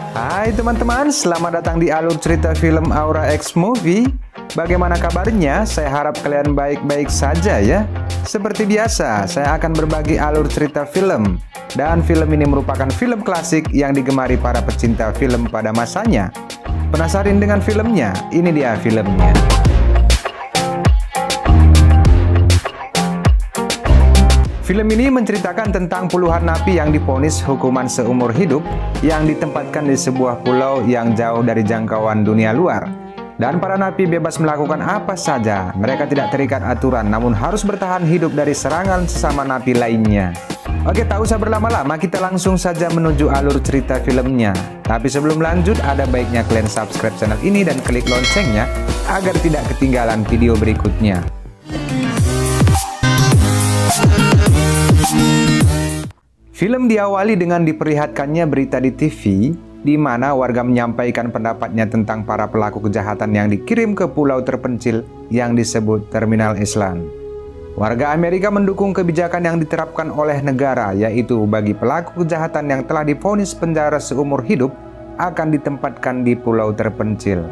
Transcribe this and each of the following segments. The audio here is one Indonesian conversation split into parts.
Hai teman-teman, selamat datang di alur cerita film Aura X Movie. Bagaimana kabarnya? Saya harap kalian baik-baik saja ya. Seperti biasa, saya akan berbagi alur cerita film. Dan film ini merupakan film klasik yang digemari para pecinta film pada masanya. Penasaran dengan filmnya? Ini dia filmnya. Film ini menceritakan tentang puluhan napi yang divonis hukuman seumur hidup yang ditempatkan di sebuah pulau yang jauh dari jangkauan dunia luar. Dan para napi bebas melakukan apa saja. Mereka tidak terikat aturan, namun harus bertahan hidup dari serangan sesama napi lainnya. Oke, tak usah berlama-lama, kita langsung saja menuju alur cerita filmnya. Tapi sebelum lanjut, ada baiknya kalian subscribe channel ini dan klik loncengnya agar tidak ketinggalan video berikutnya. Film diawali dengan diperlihatkannya berita di TV, di mana warga menyampaikan pendapatnya tentang para pelaku kejahatan yang dikirim ke pulau terpencil yang disebut Terminal Island. Warga Amerika mendukung kebijakan yang diterapkan oleh negara, yaitu bagi pelaku kejahatan yang telah divonis penjara seumur hidup akan ditempatkan di pulau terpencil.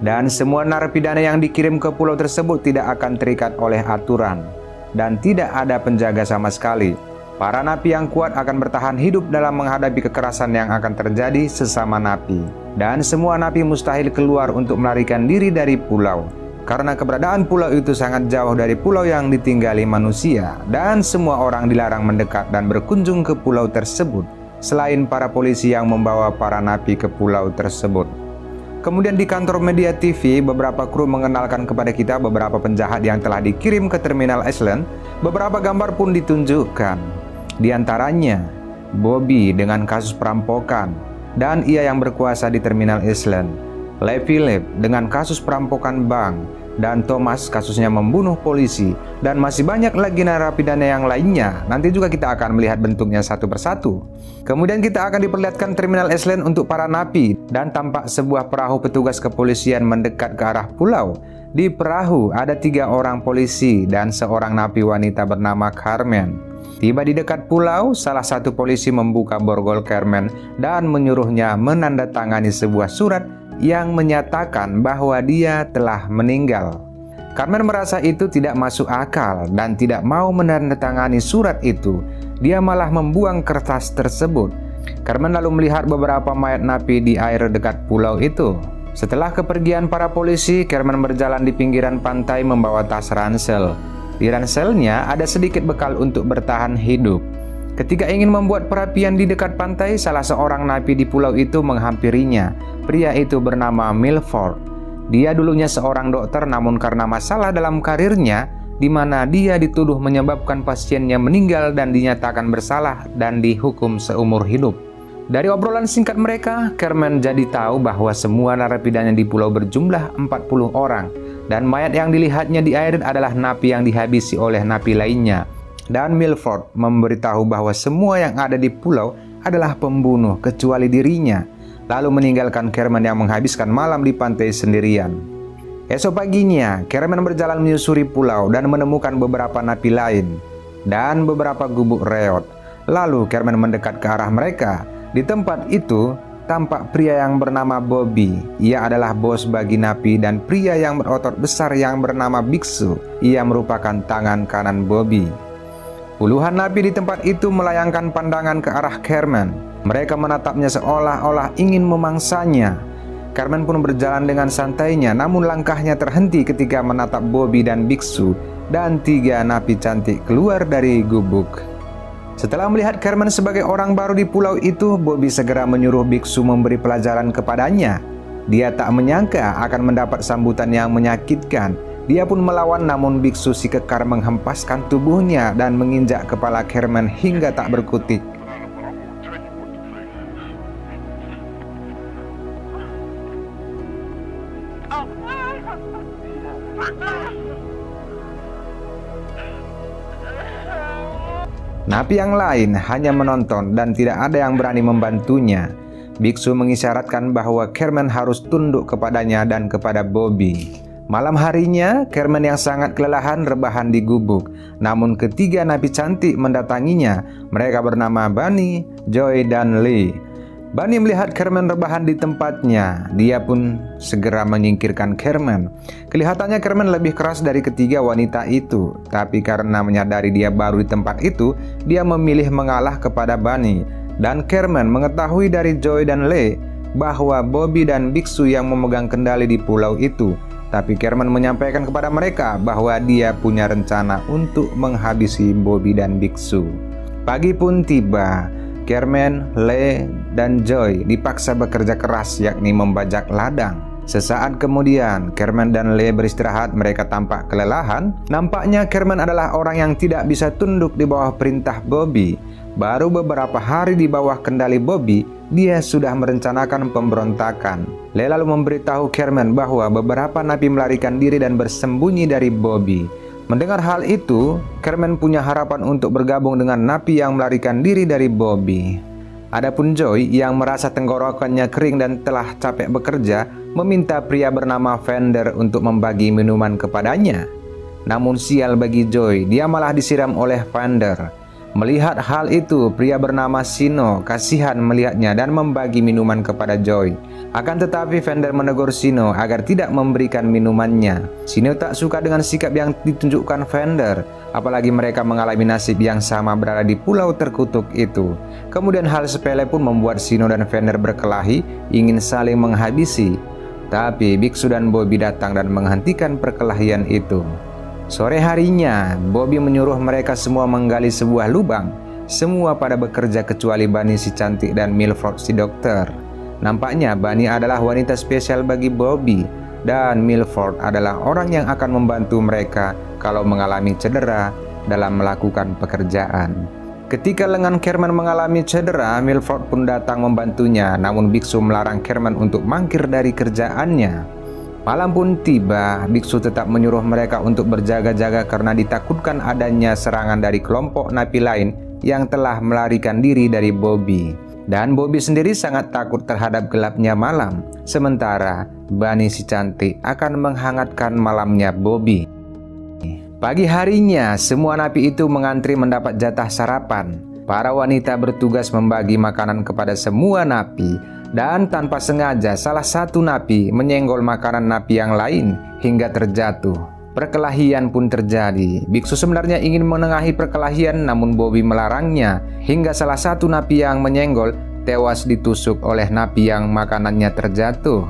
Dan semua narapidana yang dikirim ke pulau tersebut tidak akan terikat oleh aturan, dan tidak ada penjaga sama sekali. Para napi yang kuat akan bertahan hidup dalam menghadapi kekerasan yang akan terjadi sesama napi. Dan semua napi mustahil keluar untuk melarikan diri dari pulau, karena keberadaan pulau itu sangat jauh dari pulau yang ditinggali manusia. Dan semua orang dilarang mendekat dan berkunjung ke pulau tersebut, selain para polisi yang membawa para napi ke pulau tersebut. Kemudian di kantor media TV, beberapa kru mengenalkan kepada kita beberapa penjahat yang telah dikirim ke Terminal Island. Beberapa gambar pun ditunjukkan. Di antaranya, Bobby dengan kasus perampokan, dan ia yang berkuasa di Terminal Island. Le Philip dengan kasus perampokan bank, dan Thomas kasusnya membunuh polisi, dan masih banyak lagi narapidana yang lainnya. Nanti juga kita akan melihat bentuknya satu persatu. Kemudian kita akan diperlihatkan Terminal Island untuk para napi, dan tampak sebuah perahu petugas kepolisian mendekat ke arah pulau. Di perahu ada 3 orang polisi dan seorang napi wanita bernama Carmen. Tiba di dekat pulau, salah satu polisi membuka borgol Carmen dan menyuruhnya menandatangani sebuah surat yang menyatakan bahwa dia telah meninggal. Carmen merasa itu tidak masuk akal dan tidak mau menandatangani surat itu. Dia malah membuang kertas tersebut. Carmen lalu melihat beberapa mayat napi di air dekat pulau itu. Setelah kepergian para polisi, Carmen berjalan di pinggiran pantai membawa tas ransel. Di ranselnya ada sedikit bekal untuk bertahan hidup. Ketika ingin membuat perapian di dekat pantai, salah seorang napi di pulau itu menghampirinya. Pria itu bernama Milford. Dia dulunya seorang dokter, namun karena masalah dalam karirnya, di mana dia dituduh menyebabkan pasiennya meninggal dan dinyatakan bersalah dan dihukum seumur hidup. Dari obrolan singkat mereka, Carmen jadi tahu bahwa semua narapidana di pulau berjumlah 40 orang. Dan mayat yang dilihatnya di air adalah napi yang dihabisi oleh napi lainnya. Dan Milford memberitahu bahwa semua yang ada di pulau adalah pembunuh kecuali dirinya, lalu meninggalkan Carmen yang menghabiskan malam di pantai sendirian. Esok paginya, Carmen berjalan menyusuri pulau dan menemukan beberapa napi lain dan beberapa gubuk reot. Lalu Carmen mendekat ke arah mereka. Di tempat itu tampak pria yang bernama Bobby. Ia adalah bos bagi napi, dan pria yang berotot besar yang bernama Biksu. Ia merupakan tangan kanan Bobby. Puluhan napi di tempat itu melayangkan pandangan ke arah Carmen. Mereka menatapnya seolah-olah ingin memangsanya. Carmen pun berjalan dengan santainya, namun langkahnya terhenti ketika menatap Bobby dan Biksu, dan 3 napi cantik keluar dari gubuk. Setelah melihat Carmen sebagai orang baru di pulau itu, Bobby segera menyuruh Biksu memberi pelajaran kepadanya. Dia tak menyangka akan mendapat sambutan yang menyakitkan. Dia pun melawan, namun Biksu si kekar menghempaskan tubuhnya dan menginjak kepala Carmen hingga tak berkutik. Napi yang lain hanya menonton dan tidak ada yang berani membantunya. Biksu mengisyaratkan bahwa Carmen harus tunduk kepadanya dan kepada Bobby. Malam harinya, Carmen yang sangat kelelahan rebahan di gubuk. Namun ketiga napi cantik mendatanginya. Mereka bernama Bunny, Joy, dan Lee. Bunny melihat Carmen rebahan di tempatnya. Dia pun segera menyingkirkan Carmen. Kelihatannya Carmen lebih keras dari ketiga wanita itu. Tapi karena menyadari dia baru di tempat itu, dia memilih mengalah kepada Bunny. Dan Carmen mengetahui dari Joy dan Lee bahwa Bobby dan biksu yang memegang kendali di pulau itu. Tapi Carmen menyampaikan kepada mereka bahwa dia punya rencana untuk menghabisi Bobby dan biksu. Pagi pun tiba. Carmen, Lee, dan Joy dipaksa bekerja keras, yakni membajak ladang. Sesaat kemudian, Carmen dan Lee beristirahat. Mereka tampak kelelahan. Nampaknya Carmen adalah orang yang tidak bisa tunduk di bawah perintah Bobby. Baru beberapa hari di bawah kendali Bobby, dia sudah merencanakan pemberontakan. Lee lalu memberitahu Carmen bahwa beberapa napi melarikan diri dan bersembunyi dari Bobby. Mendengar hal itu, Carmen punya harapan untuk bergabung dengan napi yang melarikan diri dari Bobby. Adapun Joy yang merasa tenggorokannya kering dan telah capek bekerja, meminta pria bernama Fender untuk membagi minuman kepadanya. Namun sial bagi Joy, dia malah disiram oleh Fender. Melihat hal itu, pria bernama Shino kasihan melihatnya dan membagi minuman kepada Joy. Akan tetapi Fender menegur Shino agar tidak memberikan minumannya. Shino tak suka dengan sikap yang ditunjukkan Fender, apalagi mereka mengalami nasib yang sama berada di pulau terkutuk itu. Kemudian hal sepele pun membuat Shino dan Fender berkelahi, ingin saling menghabisi. Tapi biksu dan Bobby datang dan menghentikan perkelahian itu. Sore harinya, Bobby menyuruh mereka semua menggali sebuah lubang. Semua pada bekerja kecuali Bunny si cantik dan Milford si dokter. Nampaknya Bunny adalah wanita spesial bagi Bobby, dan Milford adalah orang yang akan membantu mereka kalau mengalami cedera dalam melakukan pekerjaan. Ketika lengan Carmen mengalami cedera, Milford pun datang membantunya, namun biksu melarang Carmen untuk mangkir dari kerjaannya. Malam pun tiba, biksu tetap menyuruh mereka untuk berjaga-jaga karena ditakutkan adanya serangan dari kelompok napi lain yang telah melarikan diri dari Bobby. Dan Bobby sendiri sangat takut terhadap gelapnya malam. Sementara Bunny si cantik akan menghangatkan malamnya Bobby. Pagi harinya, semua napi itu mengantri mendapat jatah sarapan. Para wanita bertugas membagi makanan kepada semua napi. Dan tanpa sengaja salah satu napi menyenggol makanan napi yang lain hingga terjatuh. Perkelahian pun terjadi. Biksu sebenarnya ingin menengahi perkelahian, namun Bobby melarangnya, hingga salah satu napi yang menyenggol tewas ditusuk oleh napi yang makanannya terjatuh.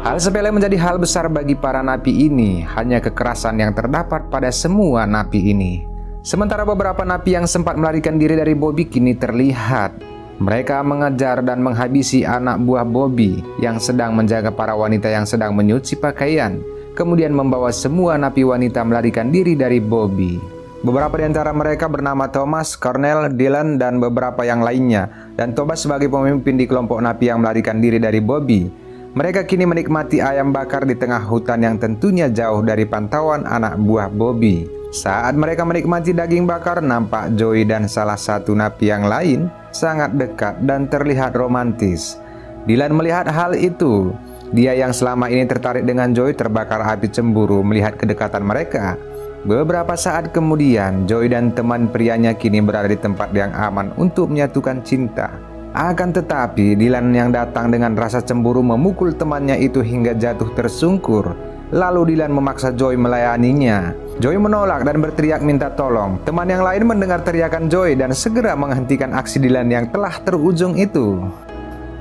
Hal sepele menjadi hal besar bagi para napi ini, hanya kekerasan yang terdapat pada semua napi ini. Sementara beberapa napi yang sempat melarikan diri dari Bobby kini terlihat. Mereka mengejar dan menghabisi anak buah Bobby yang sedang menjaga para wanita yang sedang menyuci pakaian, kemudian membawa semua napi wanita melarikan diri dari Bobby. Beberapa di antara mereka bernama Thomas, Cornell, Dylan, dan beberapa yang lainnya, dan Thomas sebagai pemimpin di kelompok napi yang melarikan diri dari Bobby. Mereka kini menikmati ayam bakar di tengah hutan yang tentunya jauh dari pantauan anak buah Bobby. Saat mereka menikmati daging bakar, nampak Joy dan salah satu napi yang lain sangat dekat dan terlihat romantis. Dylan melihat hal itu. Dia yang selama ini tertarik dengan Joy terbakar api cemburu melihat kedekatan mereka. Beberapa saat kemudian, Joy dan teman prianya kini berada di tempat yang aman untuk menyatukan cinta. Akan tetapi, Dylan yang datang dengan rasa cemburu memukul temannya itu hingga jatuh tersungkur. Lalu Dylan memaksa Joy melayaninya. Joy menolak dan berteriak minta tolong. Teman yang lain mendengar teriakan Joy dan segera menghentikan aksi Dylan yang telah terujung itu.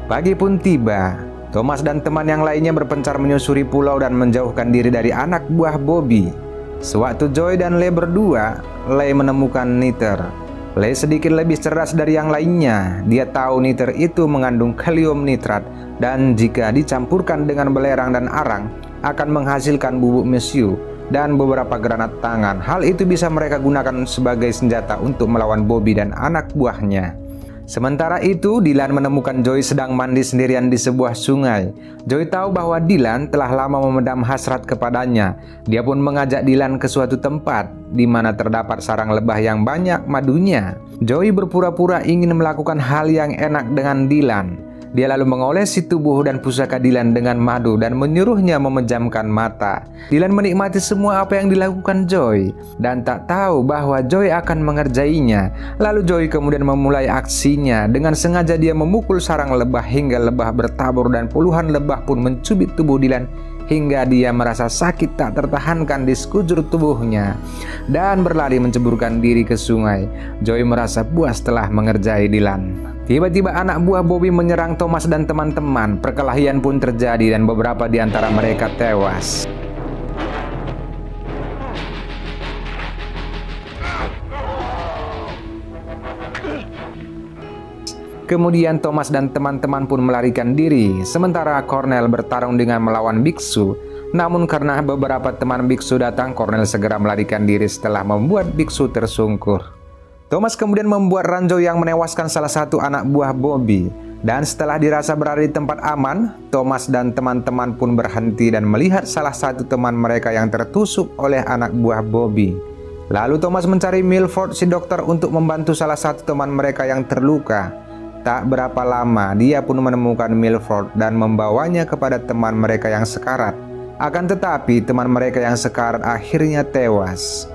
Pagi pun tiba. Thomas dan teman yang lainnya berpencar menyusuri pulau dan menjauhkan diri dari anak buah Bobby. Sewaktu Joy dan Lee berdua, Lee menemukan niter. Lee sedikit lebih cerdas dari yang lainnya. Dia tahu niter itu mengandung kalium nitrat dan jika dicampurkan dengan belerang dan arang akan menghasilkan bubuk mesiu dan beberapa granat tangan. Hal itu bisa mereka gunakan sebagai senjata untuk melawan Bobby dan anak buahnya. Sementara itu, Dylan menemukan Joy sedang mandi sendirian di sebuah sungai. Joy tahu bahwa Dylan telah lama memendam hasrat kepadanya. Dia pun mengajak Dylan ke suatu tempat di mana terdapat sarang lebah yang banyak madunya. Joy berpura-pura ingin melakukan hal yang enak dengan Dylan. Dia lalu mengolesi tubuh dan pusaka Dylan dengan madu dan menyuruhnya memejamkan mata. Dylan menikmati semua apa yang dilakukan Joy dan tak tahu bahwa Joy akan mengerjainya. Lalu Joy kemudian memulai aksinya. Dengan sengaja dia memukul sarang lebah hingga lebah bertabur dan puluhan lebah pun mencubit tubuh Dylan hingga dia merasa sakit tak tertahankan di sekujur tubuhnya dan berlari menceburkan diri ke sungai. Joy merasa puas telah mengerjai Dylan. Tiba-tiba anak buah Bobby menyerang Thomas dan teman-teman. Perkelahian pun terjadi dan beberapa di antara mereka tewas. Kemudian Thomas dan teman-teman pun melarikan diri, sementara Cornell bertarung dengan melawan biksu. Namun karena beberapa teman biksu datang, Cornell segera melarikan diri setelah membuat biksu tersungkur. Thomas kemudian membuat ranjau yang menewaskan salah satu anak buah Bobby. Dan setelah dirasa berada di tempat aman, Thomas dan teman-teman pun berhenti dan melihat salah satu teman mereka yang tertusuk oleh anak buah Bobby. Lalu Thomas mencari Milford si dokter untuk membantu salah satu teman mereka yang terluka. Tak berapa lama dia pun menemukan Milford dan membawanya kepada teman mereka yang sekarat. Akan tetapi teman mereka yang sekarat akhirnya tewas.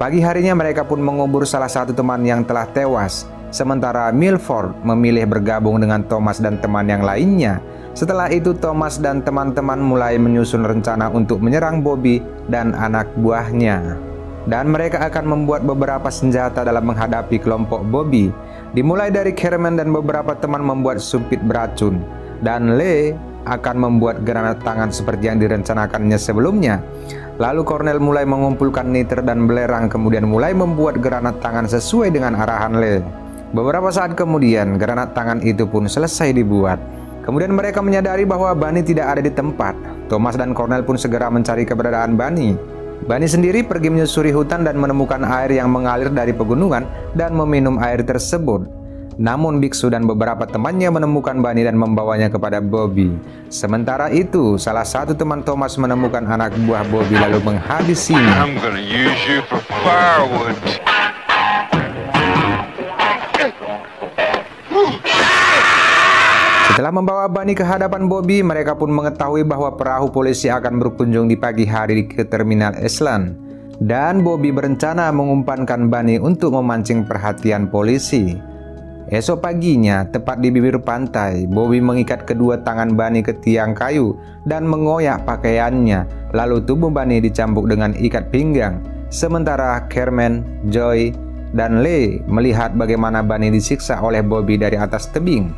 Pagi harinya mereka pun mengubur salah satu teman yang telah tewas. Sementara Milford memilih bergabung dengan Thomas dan teman yang lainnya. Setelah itu Thomas dan teman-teman mulai menyusun rencana untuk menyerang Bobby dan anak buahnya. Dan mereka akan membuat beberapa senjata dalam menghadapi kelompok Bobby. Dimulai dari Kerman dan beberapa teman membuat sumpit beracun. Dan Lee akan membuat granat tangan seperti yang direncanakannya sebelumnya. Lalu Cornell mulai mengumpulkan niter dan belerang, kemudian mulai membuat granat tangan sesuai dengan arahan Lee. Beberapa saat kemudian granat tangan itu pun selesai dibuat. Kemudian mereka menyadari bahwa Bunny tidak ada di tempat. Thomas dan Cornell pun segera mencari keberadaan Bunny. Bunny sendiri pergi menyusuri hutan dan menemukan air yang mengalir dari pegunungan dan meminum air tersebut. Namun biksu dan beberapa temannya menemukan Bunny dan membawanya kepada Bobby. Sementara itu, salah satu teman Thomas menemukan anak buah Bobby lalu menghabisinya. I'm gonna use you for firewood. Setelah membawa Bunny ke hadapan Bobby, mereka pun mengetahui bahwa perahu polisi akan berkunjung di pagi hari ke terminal Island. Dan Bobby berencana mengumpankan Bunny untuk memancing perhatian polisi. Esok paginya, tepat di bibir pantai, Bobby mengikat kedua tangan Bunny ke tiang kayu dan mengoyak pakaiannya. Lalu tubuh Bunny dicambuk dengan ikat pinggang. Sementara Kerman, Joy, dan Lee melihat bagaimana Bunny disiksa oleh Bobby dari atas tebing.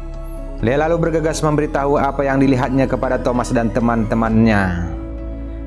Lee lalu bergegas memberitahu apa yang dilihatnya kepada Thomas dan teman-temannya.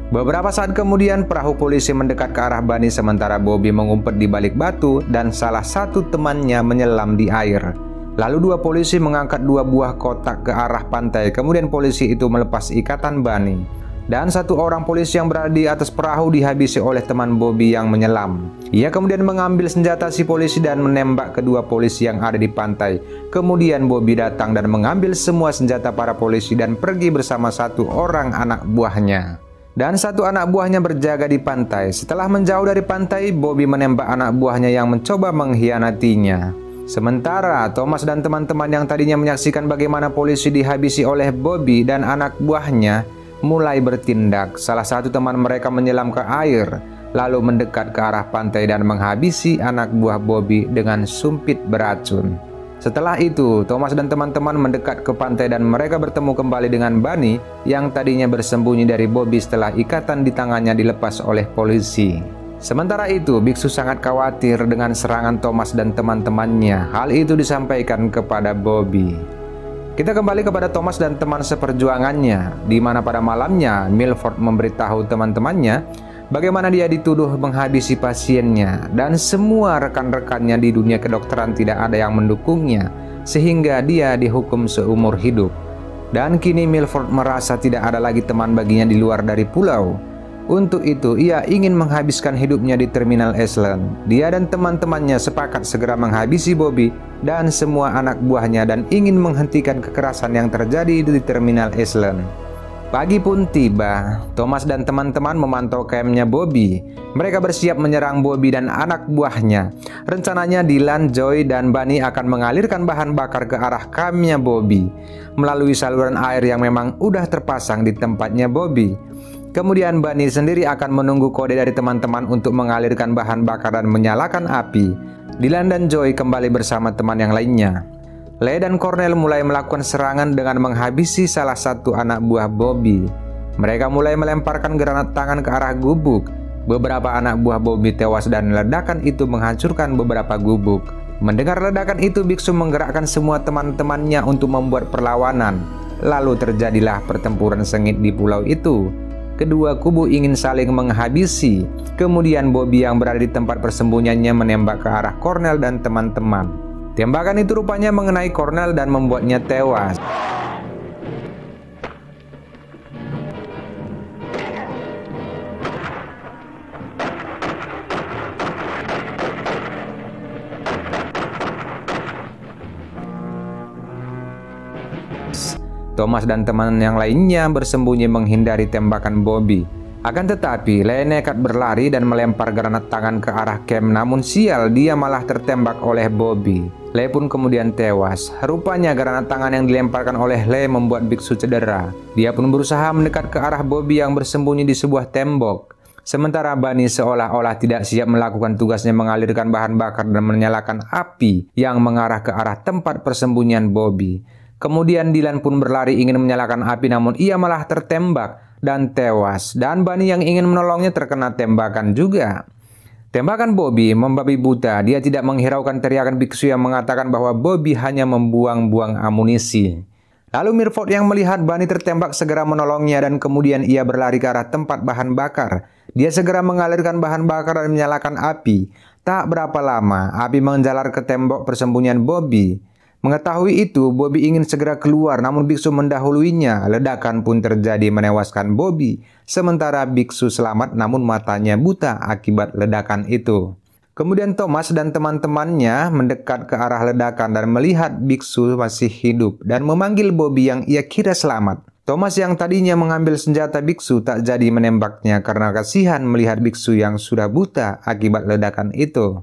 Beberapa saat kemudian perahu polisi mendekat ke arah Bunny sementara Bobby mengumpet di balik batu dan salah satu temannya menyelam di air. Lalu dua polisi mengangkat dua buah kotak ke arah pantai, kemudian polisi itu melepas ikatan Bunny. Dan satu orang polisi yang berada di atas perahu dihabisi oleh teman Bobby yang menyelam. Ia kemudian mengambil senjata si polisi dan menembak kedua polisi yang ada di pantai. Kemudian Bobby datang dan mengambil semua senjata para polisi dan pergi bersama satu orang anak buahnya. Dan satu anak buahnya berjaga di pantai. Setelah menjauh dari pantai, Bobby menembak anak buahnya yang mencoba mengkhianatinya. Sementara Thomas dan teman-teman yang tadinya menyaksikan bagaimana polisi dihabisi oleh Bobby dan anak buahnya mulai bertindak. Salah satu teman mereka menyelam ke air, lalu mendekat ke arah pantai dan menghabisi anak buah Bobby dengan sumpit beracun. Setelah itu, Thomas dan teman-teman mendekat ke pantai dan mereka bertemu kembali dengan Bunny yang tadinya bersembunyi dari Bobby setelah ikatan di tangannya dilepas oleh polisi. Sementara itu, biksu sangat khawatir dengan serangan Thomas dan teman-temannya. Hal itu disampaikan kepada Bobby. Kita kembali kepada Thomas dan teman seperjuangannya, di mana pada malamnya Milford memberitahu teman-temannya bagaimana dia dituduh menghabisi pasiennya dan semua rekan-rekannya di dunia kedokteran tidak ada yang mendukungnya, sehingga dia dihukum seumur hidup. Dan kini Milford merasa tidak ada lagi teman baginya di luar dari pulau. Untuk itu, ia ingin menghabiskan hidupnya di terminal Island. Dia dan teman-temannya sepakat segera menghabisi Bobby dan semua anak buahnya dan ingin menghentikan kekerasan yang terjadi di terminal Island. Pagi pun tiba. Thomas dan teman-teman memantau kampnya Bobby. Mereka bersiap menyerang Bobby dan anak buahnya. Rencananya Dylan, Joy, dan Bunny akan mengalirkan bahan bakar ke arah kampnya Bobby melalui saluran air yang memang udah terpasang di tempatnya Bobby. Kemudian Bunny sendiri akan menunggu kode dari teman-teman untuk mengalirkan bahan bakar dan menyalakan api. Dylan dan Joy kembali bersama teman yang lainnya. Lee dan Cornell mulai melakukan serangan dengan menghabisi salah satu anak buah Bobby. Mereka mulai melemparkan granat tangan ke arah gubuk. Beberapa anak buah Bobby tewas dan ledakan itu menghancurkan beberapa gubuk. Mendengar ledakan itu, biksu menggerakkan semua teman-temannya untuk membuat perlawanan. Lalu terjadilah pertempuran sengit di pulau itu. Kedua kubu ingin saling menghabisi. Kemudian Bobby yang berada di tempat persembunyiannya menembak ke arah Cornell dan teman-teman. Tembakan itu rupanya mengenai Cornell dan membuatnya tewas. Thomas dan teman yang lainnya bersembunyi menghindari tembakan Bobby. Akan tetapi, Lee nekat berlari dan melempar granat tangan ke arah camp, namun sial, dia malah tertembak oleh Bobby. Lee pun kemudian tewas. Rupanya granat tangan yang dilemparkan oleh Lee membuat biksu cedera. Dia pun berusaha mendekat ke arah Bobby yang bersembunyi di sebuah tembok. Sementara Bunny seolah-olah tidak siap melakukan tugasnya mengalirkan bahan bakar dan menyalakan api yang mengarah ke arah tempat persembunyian Bobby. Kemudian Dylan pun berlari ingin menyalakan api, namun ia malah tertembak dan tewas, dan Bunny yang ingin menolongnya terkena tembakan juga. Tembakan Bobby membabi buta. Dia tidak menghiraukan teriakan biksu yang mengatakan bahwa Bobby hanya membuang-buang amunisi. Lalu Milford yang melihat Bunny tertembak segera menolongnya dan kemudian ia berlari ke arah tempat bahan bakar. Dia segera mengalirkan bahan bakar dan menyalakan api. Tak berapa lama, api menjalar ke tembok persembunyian Bobby. Mengetahui itu, Bobby ingin segera keluar, namun biksu mendahuluinya. Ledakan pun terjadi menewaskan Bobby. Sementara biksu selamat namun matanya buta akibat ledakan itu. Kemudian Thomas dan teman-temannya mendekat ke arah ledakan dan melihat biksu masih hidup dan memanggil Bobby yang ia kira selamat. Thomas yang tadinya mengambil senjata biksu tak jadi menembaknya karena kasihan melihat biksu yang sudah buta akibat ledakan itu.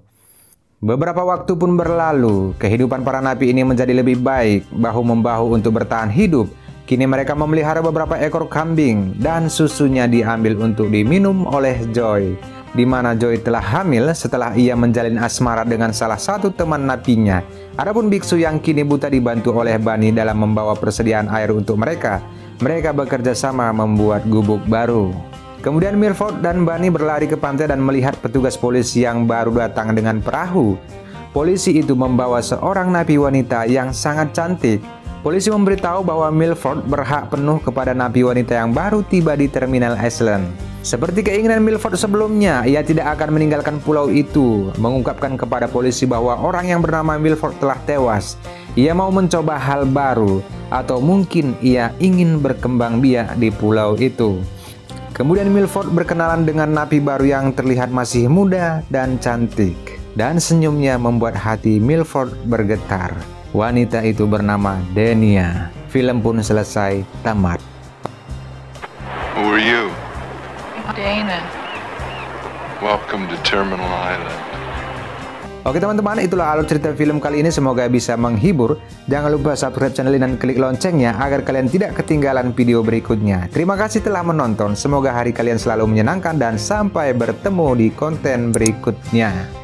Beberapa waktu pun berlalu, kehidupan para napi ini menjadi lebih baik, bahu-membahu untuk bertahan hidup. Kini mereka memelihara beberapa ekor kambing dan susunya diambil untuk diminum oleh Joy, di mana Joy telah hamil setelah ia menjalin asmara dengan salah satu teman napinya. Adapun biksu yang kini buta dibantu oleh Bunny dalam membawa persediaan air untuk mereka. Mereka bekerja sama membuat gubuk baru. Kemudian Milford dan Bunny berlari ke pantai dan melihat petugas polisi yang baru datang dengan perahu. Polisi itu membawa seorang napi wanita yang sangat cantik. Polisi memberitahu bahwa Milford berhak penuh kepada napi wanita yang baru tiba di Terminal Island. Seperti keinginan Milford sebelumnya, ia tidak akan meninggalkan pulau itu, mengungkapkan kepada polisi bahwa orang yang bernama Milford telah tewas. Ia mau mencoba hal baru, atau mungkin ia ingin berkembang biak di pulau itu. Kemudian Milford berkenalan dengan napi baru yang terlihat masih muda dan cantik. Dan senyumnya membuat hati Milford bergetar. Wanita itu bernama Denia. Film pun selesai tamat. Who are you? Dana. Welcome to Terminal Island. Oke teman-teman, itulah alur cerita film kali ini. Semoga bisa menghibur. Jangan lupa subscribe channel ini dan klik loncengnya agar kalian tidak ketinggalan video berikutnya. Terima kasih telah menonton. Semoga hari kalian selalu menyenangkan dan sampai bertemu di konten berikutnya.